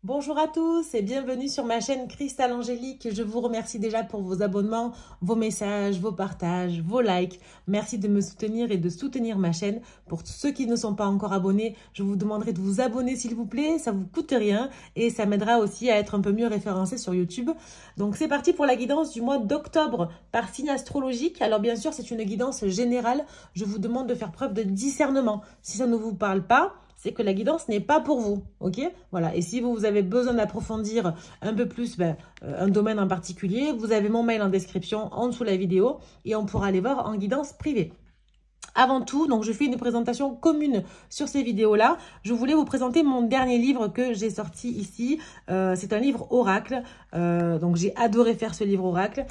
Bonjour à tous et bienvenue sur ma chaîne Cristal Angélique. Je vous remercie déjà pour vos abonnements, vos messages, vos partages, vos likes. Merci de me soutenir et de soutenir ma chaîne. Pour ceux qui ne sont pas encore abonnés, je vous demanderai de vous abonner s'il vous plaît. Ça vous coûte rien et ça m'aidera aussi à être un peu mieux référencé sur YouTube. Donc c'est parti pour la guidance du mois d'octobre par signe astrologique. Alors bien sûr, c'est une guidance générale. Je vous demande de faire preuve de discernement. Si ça ne vous parle pas, c'est que la guidance n'est pas pour vous, ok? Voilà, et si vous avez besoin d'approfondir un peu plus un domaine en particulier, vous avez mon mail en description en dessous de la vidéo et on pourra aller voir en guidance privée. Avant tout, donc je fais une présentation commune sur ces vidéos-là. Je voulais vous présenter mon dernier livre que j'ai sorti ici. C'est un livre oracle. Donc j'ai adoré faire ce livre oracle.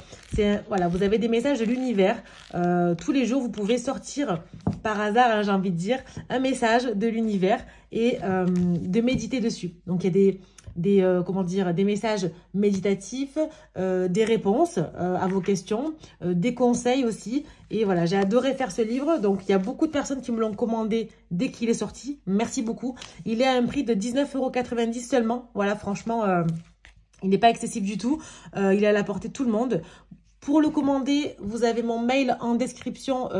Voilà, vous avez des messages de l'univers. Tous les jours, vous pouvez sortir par hasard, hein, j'ai envie de dire, un message de l'univers et de méditer dessus. Donc il y a des messages méditatifs, des réponses à vos questions, des conseils aussi. Et voilà, j'ai adoré faire ce livre. Donc, il y a beaucoup de personnes qui me l'ont commandé dès qu'il est sorti. Merci beaucoup. Il est à un prix de 19,90 € seulement. Voilà, franchement, il n'est pas excessif du tout. Il est à la portée de tout le monde. Pour le commander, vous avez mon mail en description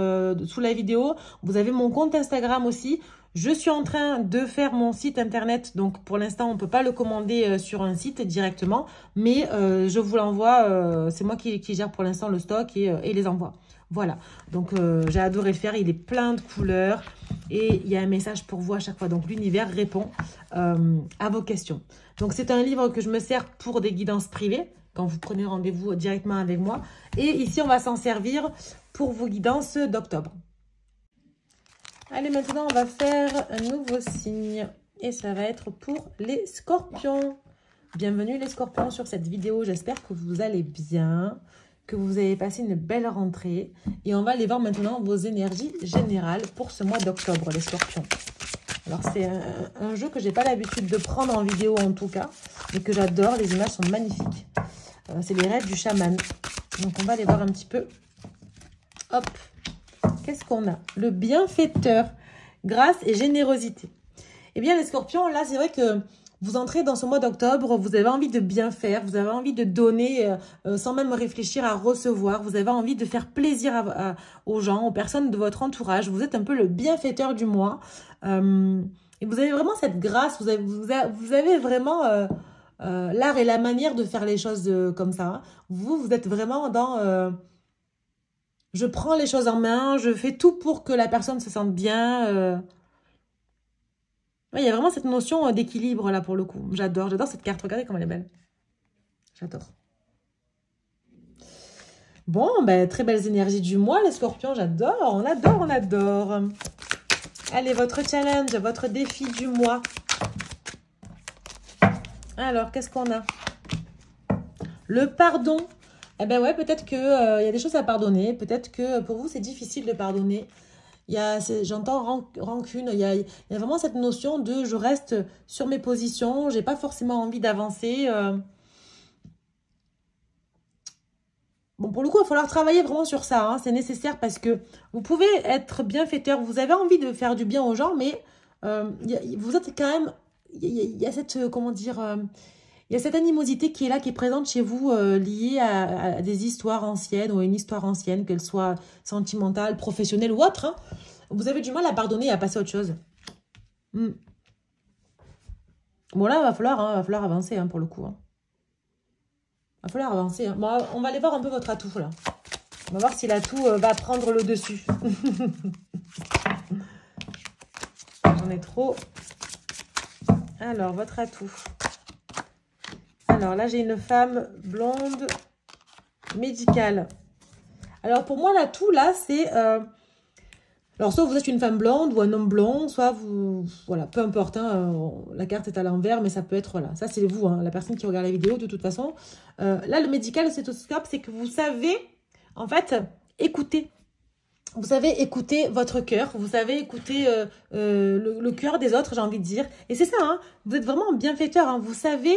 sous la vidéo. Vous avez mon compte Instagram aussi. Je suis en train de faire mon site internet. Donc, pour l'instant, on ne peut pas le commander sur un site directement. Mais je vous l'envoie. C'est moi qui gère pour l'instant le stock et les envoie. Voilà. Donc, j'ai adoré le faire. Il est plein de couleurs. Et il y a un message pour vous à chaque fois. Donc, l'univers répond à vos questions. Donc, c'est un livre que je me sers pour des guidances privées, quand vous prenez rendez-vous directement avec moi. Et ici, on va s'en servir pour vos guidances d'octobre. Allez, maintenant, on va faire un nouveau signe. Et ça va être pour les scorpions. Bienvenue les scorpions sur cette vidéo. J'espère que vous allez bien, que vous avez passé une belle rentrée. Et on va aller voir maintenant vos énergies générales pour ce mois d'octobre, les scorpions. Alors, c'est un jeu que je n'ai pas l'habitude de prendre en vidéo en tout cas, mais que j'adore. Les images sont magnifiques. C'est les rêves du chaman. Donc, on va aller voir un petit peu. Hop. Qu'est-ce qu'on a? Le bienfaiteur, grâce et générosité. Eh bien, les scorpions, là, c'est vrai que vous entrez dans ce mois d'octobre, vous avez envie de bien faire, vous avez envie de donner sans même réfléchir à recevoir. Vous avez envie de faire plaisir aux gens, aux personnes de votre entourage. Vous êtes un peu le bienfaiteur du mois. Et vous avez vraiment cette grâce, vous avez vraiment l'art et la manière de faire les choses comme ça. Hein. Vous êtes vraiment dans... je prends les choses en main, je fais tout pour que la personne se sente bien. Ouais, il y a vraiment cette notion d'équilibre là pour le coup. J'adore cette carte. Regardez comme elle est belle. J'adore. Bon, ben, très belles énergies du mois, les scorpions. J'adore, on adore, on adore. Allez, votre challenge, votre défi du mois. Alors, qu'est-ce qu'on a? Le pardon. Eh ben ouais, peut-être qu'il y a des choses à pardonner. Peut-être que pour vous, c'est difficile de pardonner. J'entends rancune. Il y a vraiment cette notion de je reste sur mes positions. J'ai pas forcément envie d'avancer. Bon, pour le coup, il va falloir travailler vraiment sur ça. Hein. C'est nécessaire parce que vous pouvez être bienfaiteur. Vous avez envie de faire du bien aux gens, mais vous êtes quand même... Il y a cette... comment dire... il y a cette animosité qui est là, qui est présente chez vous, liée à des histoires anciennes ou à une histoire ancienne, qu'elle soit sentimentale, professionnelle ou autre. Hein. Vous avez du mal à pardonner et à passer à autre chose. Bon, là, il va falloir avancer hein, pour le coup. Hein. Il va falloir avancer. Hein. Bon, on va aller voir un peu votre atout, là. On va voir si l'atout va prendre le dessus. J'en ai trop. Alors, votre atout. Alors là, j'ai une femme blonde médicale. Alors pour moi, l'atout là, c'est... alors soit vous êtes une femme blonde ou un homme blond, soit vous... Voilà, peu importe. Hein, la carte est à l'envers, mais ça peut être... Voilà, ça c'est vous, hein, la personne qui regarde la vidéo de toute façon. Là, le médical, le stéthoscope, c'est que vous savez, en fait, écouter. Vous savez écouter votre cœur, vous savez écouter le cœur des autres, j'ai envie de dire. Et c'est ça, hein, vous êtes vraiment bienfaiteur, hein, vous savez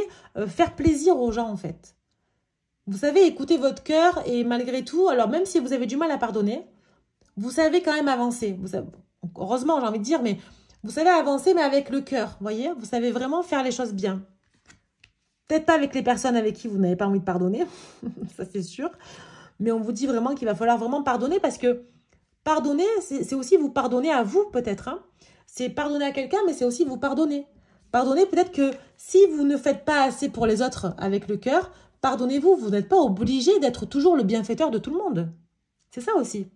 faire plaisir aux gens en fait. Vous savez écouter votre cœur et malgré tout, alors même si vous avez du mal à pardonner, vous savez quand même avancer. Heureusement, j'ai envie de dire, mais vous savez avancer mais avec le cœur, vous voyez. Vous savez vraiment faire les choses bien. Peut-être pas avec les personnes avec qui vous n'avez pas envie de pardonner, ça c'est sûr. Mais on vous dit vraiment qu'il va falloir vraiment pardonner parce que pardonner, c'est aussi vous pardonner à vous peut-être. Hein. C'est pardonner à quelqu'un, mais c'est aussi vous pardonner. Pardonnez peut-être que si vous ne faites pas assez pour les autres avec le cœur, pardonnez-vous. Vous n'êtes pas obligé d'être toujours le bienfaiteur de tout le monde. C'est ça aussi.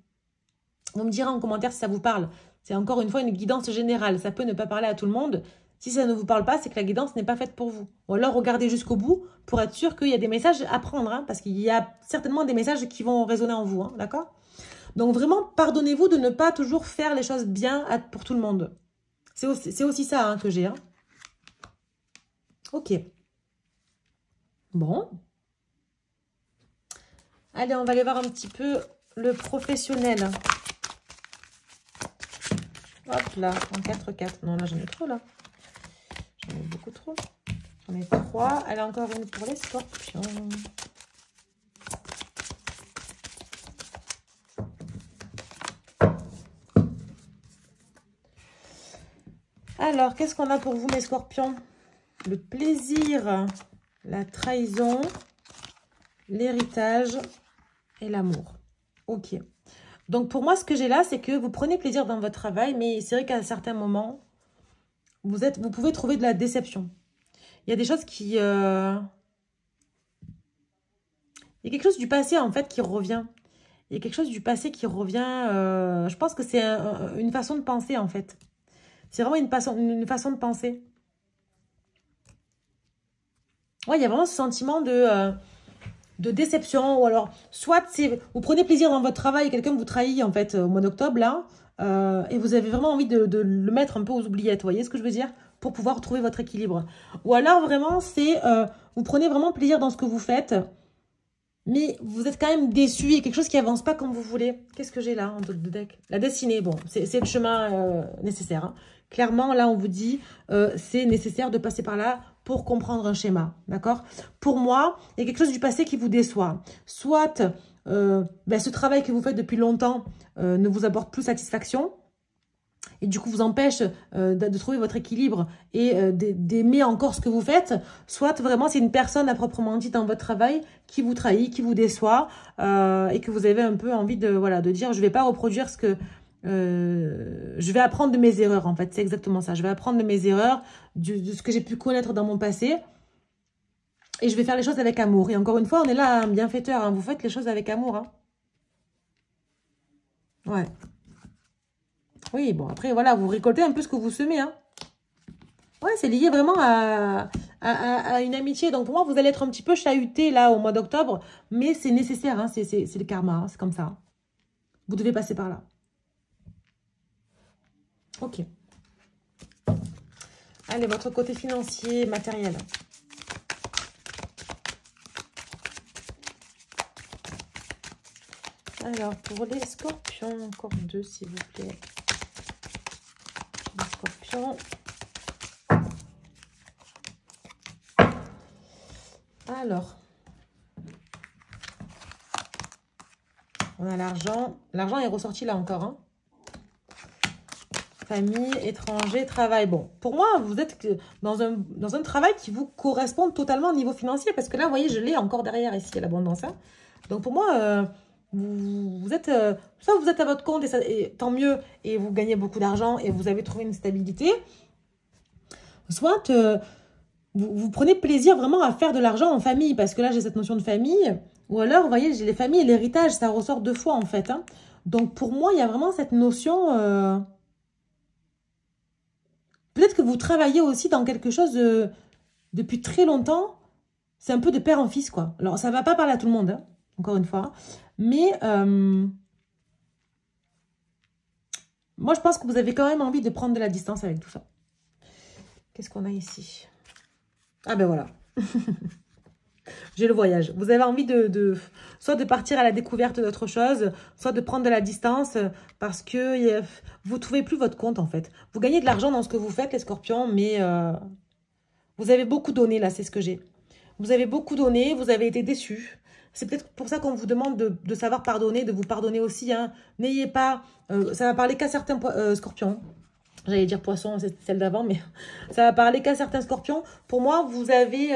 On me dira en commentaire si ça vous parle. C'est encore une fois une guidance générale. Ça peut ne pas parler à tout le monde. Si ça ne vous parle pas, c'est que la guidance n'est pas faite pour vous. Ou alors regardez jusqu'au bout pour être sûr qu'il y a des messages à prendre. Hein, parce qu'il y a certainement des messages qui vont résonner en vous. Hein, d'accord? Donc vraiment, pardonnez-vous de ne pas toujours faire les choses bien pour tout le monde. C'est aussi ça hein, que j'ai. Hein. Ok. Bon. Allez, on va aller voir un petit peu le professionnel. Hop là, en 4-4. Non, là, j'en ai trop, là. J'en ai beaucoup trop. J'en ai 3. Allez, encore une pour les scorpions. Alors, qu'est-ce qu'on a pour vous, mes scorpions? Le plaisir, la trahison, l'héritage et l'amour. Ok. Donc, pour moi, ce que j'ai là, c'est que vous prenez plaisir dans votre travail, mais c'est vrai qu'à certains moments, vous pouvez trouver de la déception. Il y a des choses qui... Il y a quelque chose du passé, en fait, qui revient. Il y a quelque chose du passé qui revient. Je pense que c'est une façon de penser, en fait. C'est vraiment une façon de penser. Ouais, il y a vraiment ce sentiment de déception. Ou alors, soit vous prenez plaisir dans votre travail et quelqu'un vous trahit, en fait, au mois d'octobre, là. Et vous avez vraiment envie de le mettre un peu aux oubliettes. Vous voyez ce que je veux dire? Pour pouvoir retrouver votre équilibre. Ou alors, vraiment, c'est... vous prenez vraiment plaisir dans ce que vous faites. Mais vous êtes quand même déçu. Il y a quelque chose qui avance pas comme vous voulez. Qu'est-ce que j'ai là en dos de deck? La destinée, bon, c'est le chemin nécessaire. Hein. Clairement, là, on vous dit, c'est nécessaire de passer par là pour comprendre un schéma. D'accord? Pour moi, il y a quelque chose du passé qui vous déçoit. Soit ce travail que vous faites depuis longtemps ne vous apporte plus satisfaction. Et du coup, vous empêche de trouver votre équilibre et d'aimer encore ce que vous faites. Soit vraiment, c'est une personne à proprement dit dans votre travail qui vous trahit, qui vous déçoit et que vous avez un peu envie de dire, je ne vais pas reproduire ce que... je vais apprendre de mes erreurs, en fait. C'est exactement ça. Je vais apprendre de mes erreurs, de ce que j'ai pu connaître dans mon passé. Et je vais faire les choses avec amour. Et encore une fois, on est là, un bienfaiteur. Hein. Vous faites les choses avec amour. Hein. Ouais. Oui, bon, après, voilà, vous récoltez un peu ce que vous semez, hein. Ouais, c'est lié vraiment à une amitié. Donc, pour moi, vous allez être un petit peu chahuté, là, au mois d'octobre. Mais c'est nécessaire, hein. C'est le karma, hein. C'est comme ça. Vous devez passer par là. Ok. Allez, votre côté financier, matériel. Alors, pour les scorpions, encore 2, s'il vous plaît. Les scorpions. Alors, on a l'argent. L'argent est ressorti là encore. Hein. Famille, étranger, travail. Bon, pour moi, vous êtes dans un travail qui vous correspond totalement au niveau financier. Parce que là, vous voyez, je l'ai encore derrière ici, l'abondance. Hein. Donc, pour moi... vous êtes soit vous êtes à votre compte et tant mieux et vous gagnez beaucoup d'argent et vous avez trouvé une stabilité, soit vous prenez plaisir vraiment à faire de l'argent en famille parce que là j'ai cette notion de famille, ou alors vous voyez j'ai les familles et l'héritage, ça ressort 2 fois en fait. Hein. Donc pour moi il y a vraiment cette notion peut-être que vous travaillez aussi dans quelque chose depuis très longtemps, c'est un peu de père en fils quoi. Alors ça va pas parler à tout le monde, hein, encore une fois. Mais moi, je pense que vous avez quand même envie de prendre de la distance avec tout ça. Qu'est-ce qu'on a ici? Ah ben voilà. J'ai le voyage. Vous avez envie soit de partir à la découverte d'autre chose, soit de prendre de la distance parce que vous ne trouvez plus votre compte en fait. Vous gagnez de l'argent dans ce que vous faites, les scorpions, mais vous avez beaucoup donné là, c'est ce que j'ai. Vous avez beaucoup donné, vous avez été déçus. C'est peut-être pour ça qu'on vous demande de savoir pardonner, de vous pardonner aussi. Hein. N'ayez pas... ça va parler qu'à certains scorpions. J'allais dire poissons, c'est celle d'avant, mais ça va parler qu'à certains scorpions. Pour moi, vous avez...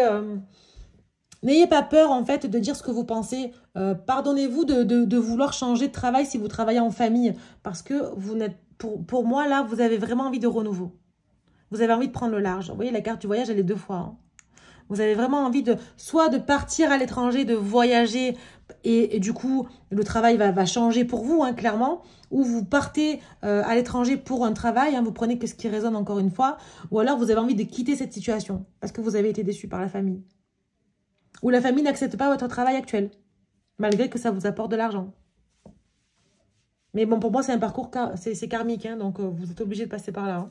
N'ayez pas peur, en fait, de dire ce que vous pensez. Pardonnez-vous de vouloir changer de travail si vous travaillez en famille. Parce que vous n'êtes, pour moi, là, vous avez vraiment envie de renouveau. Vous avez envie de prendre le large. Vous voyez, la carte du voyage, elle est 2 fois. Hein. Vous avez vraiment envie soit de partir à l'étranger, de voyager, et du coup, le travail va changer pour vous, hein, clairement. Ou vous partez à l'étranger pour un travail, hein, vous prenez que ce qui résonne encore une fois. Ou alors, vous avez envie de quitter cette situation parce que vous avez été déçu par la famille. Ou la famille n'accepte pas votre travail actuel, malgré que ça vous apporte de l'argent. Mais bon, pour moi, c'est un parcours, c'est karmique, hein, donc vous êtes obligé de passer par là. Hein.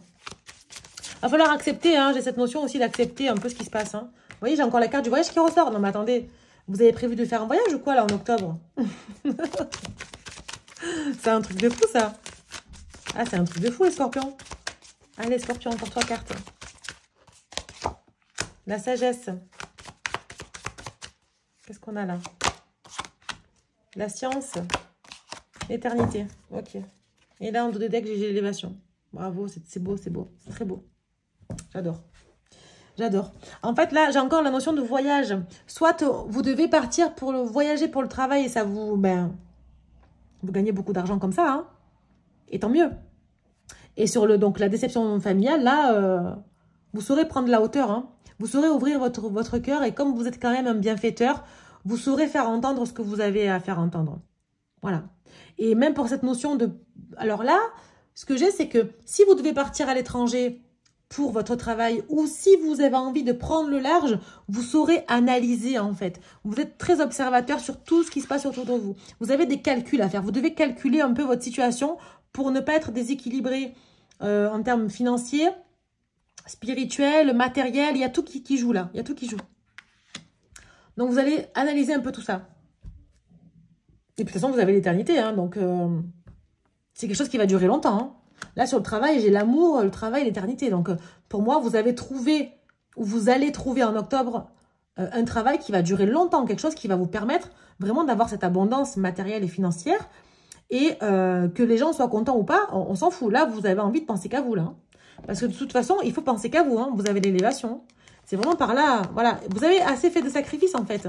Il va falloir accepter, hein, j'ai cette notion aussi d'accepter un peu ce qui se passe. Hein. Vous voyez, j'ai encore la carte du voyage qui ressort. Non, mais attendez, vous avez prévu de faire un voyage ou quoi, là, en octobre? C'est un truc de fou, ça. Ah, c'est un truc de fou, les scorpions. Allez, scorpion, encore 3 cartes. La sagesse. Qu'est-ce qu'on a là? La science. L'éternité. Ok. Et là, en dos de deck, j'ai l'élévation. Bravo, c'est beau, c'est beau. C'est très beau. J'adore. J'adore. En fait, là, j'ai encore la notion de voyage. Soit vous devez partir pour voyager pour le travail et ça vous... vous gagnez beaucoup d'argent comme ça. Hein, et tant mieux. Et sur donc, la déception familiale, là, vous saurez prendre la hauteur. Hein. Vous saurez ouvrir votre cœur. Et comme vous êtes quand même un bienfaiteur, vous saurez faire entendre ce que vous avez à faire entendre. Voilà. Et même pour cette notion de... Alors là, ce que j'ai, c'est que si vous devez partir à l'étranger pour votre travail ou si vous avez envie de prendre le large, vous saurez analyser en fait. Vous êtes très observateur sur tout ce qui se passe autour de vous. Vous avez des calculs à faire. Vous devez calculer un peu votre situation pour ne pas être déséquilibré en termes financiers, spirituels, matériels. Il y a tout qui joue là. Il y a tout qui joue. Donc vous allez analyser un peu tout ça. Et puis de toute façon, vous avez l'éternité. Hein, donc c'est quelque chose qui va durer longtemps. Hein. Là, sur le travail, j'ai l'amour, le travail, l'éternité. Donc, pour moi, vous avez trouvé, ou vous allez trouver en octobre, un travail qui va durer longtemps. Quelque chose qui va vous permettre vraiment d'avoir cette abondance matérielle et financière. Et que les gens soient contents ou pas, on s'en fout. Là, vous avez envie de penser qu'à vous. Là, hein. Parce que de toute façon, il faut penser qu'à vous. Hein. Vous avez l'élévation. C'est vraiment par là. Voilà. Vous avez assez fait de sacrifices, en fait.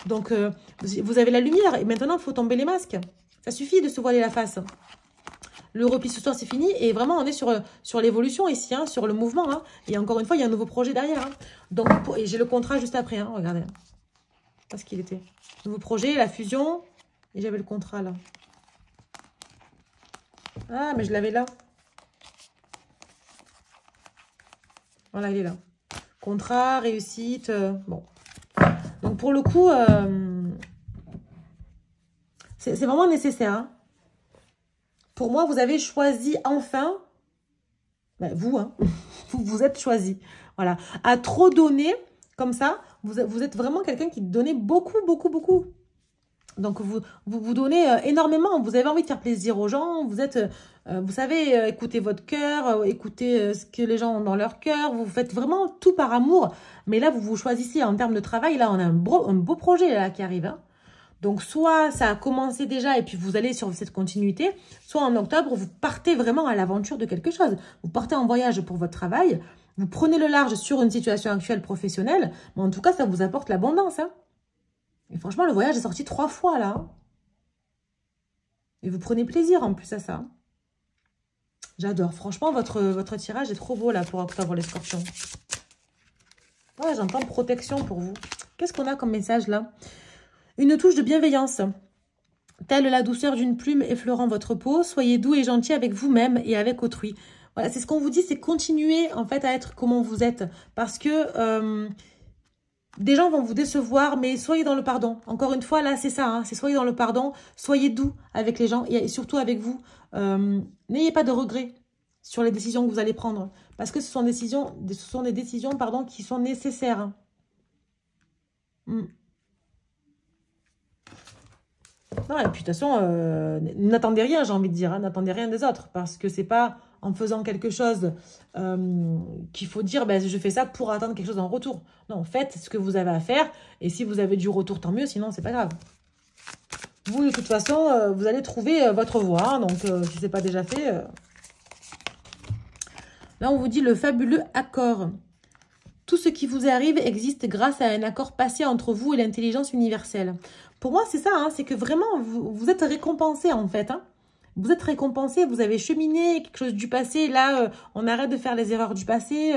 Donc, vous avez la lumière. Et maintenant, il faut tomber les masques. Ça suffit de se voiler la face. Le repli ce soir, c'est fini. Et vraiment, on est sur l'évolution ici, hein, sur le mouvement. Hein. Et encore une fois, il y a un nouveau projet derrière. Hein. Donc, et j'ai le contrat juste après. Hein, regardez. Parce qu'il était. Nouveau projet, la fusion. Et j'avais le contrat là. Ah, mais je l'avais là. Voilà, il est là. Contrat, réussite. Bon. Donc, pour le coup, c'est vraiment nécessaire. Hein. Pour moi, vous avez choisi enfin, vous, hein, vous êtes choisi. Voilà. À trop donner, comme ça, vous êtes vraiment quelqu'un qui donnait beaucoup, beaucoup, beaucoup. Donc, vous donnez énormément. Vous avez envie de faire plaisir aux gens. Vous êtes, vous savez, écouter votre cœur, écouter ce que les gens ont dans leur cœur. Vous faites vraiment tout par amour. Mais là, vous choisissez en termes de travail. Là, on a un beau projet là, qui arrive. Hein. Donc, soit ça a commencé déjà et puis vous allez sur cette continuité, soit en octobre, vous partez vraiment à l'aventure de quelque chose. Vous partez en voyage pour votre travail, vous prenez le large sur une situation actuelle professionnelle, mais en tout cas, ça vous apporte l'abondance. Hein. Et franchement, le voyage est sorti 3 fois là. Hein. Et vous prenez plaisir en plus à ça. J'adore. Franchement, votre tirage est trop beau là pour octobre, les scorpions. Ouais, j'entends protection pour vous. Qu'est-ce qu'on a comme message là ? Une touche de bienveillance. Telle la douceur d'une plume effleurant votre peau, soyez doux et gentil avec vous-même et avec autrui. Voilà, c'est ce qu'on vous dit, c'est continuer en fait à être comment vous êtes. Parce que des gens vont vous décevoir, mais soyez dans le pardon. Encore une fois, là, c'est ça, hein, c'est soyez dans le pardon, soyez doux avec les gens et surtout avec vous. N'ayez pas de regrets sur les décisions que vous allez prendre. Parce que ce sont des décisions pardon, qui sont nécessaires. Hein. Non, et puis de toute façon, n'attendez rien, j'ai envie de dire. Hein, n'attendez rien des autres. Parce que c'est pas en faisant quelque chose qu'il faut dire je fais ça pour attendre quelque chose en retour. Non, faites ce que vous avez à faire. Et si vous avez du retour, tant mieux. Sinon, c'est pas grave. Vous, de toute façon, vous allez trouver votre voie. Hein, donc, si ce n'est pas déjà fait. Là, on vous dit le fabuleux accord. Tout ce qui vous arrive existe grâce à un accord passé entre vous et l'intelligence universelle. Pour moi, c'est ça, hein, c'est que vraiment, vous êtes récompensé en fait. Hein. Vous êtes récompensé, vous avez cheminé quelque chose du passé. Là, on arrête de faire les erreurs du passé.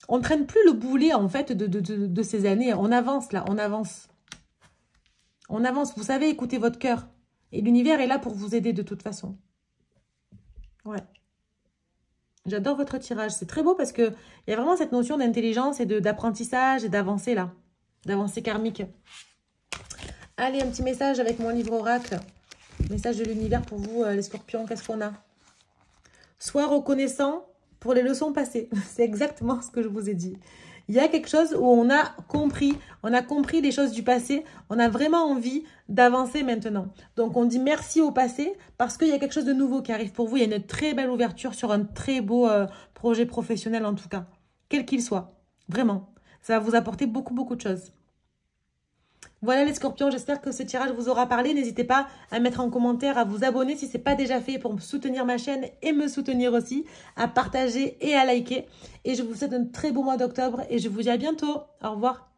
On ne traîne plus le boulet en fait de ces années. On avance là, on avance. On avance, vous savez, écoutez votre cœur. Et l'univers est là pour vous aider de toute façon. Ouais. J'adore votre tirage. C'est très beau parce qu'il y a vraiment cette notion d'intelligence et d'apprentissage et d'avancée là. D'avancée karmique. Allez, un petit message avec mon livre oracle. Message de l'univers pour vous, les scorpions. Qu'est-ce qu'on a? Sois reconnaissant pour les leçons passées. C'est exactement ce que je vous ai dit. Il y a quelque chose où on a compris les choses du passé. On a vraiment envie d'avancer maintenant. Donc, on dit merci au passé parce qu'il y a quelque chose de nouveau qui arrive pour vous. Il y a une très belle ouverture sur un très beau projet professionnel en tout cas. Quel qu'il soit. Vraiment. Ça va vous apporter beaucoup, beaucoup de choses. Voilà les scorpions, j'espère que ce tirage vous aura parlé. N'hésitez pas à mettre en commentaire, à vous abonner si ce n'est pas déjà fait pour soutenir ma chaîne et me soutenir aussi, à partager et à liker. Et je vous souhaite un très beau mois d'octobre et je vous dis à bientôt. Au revoir.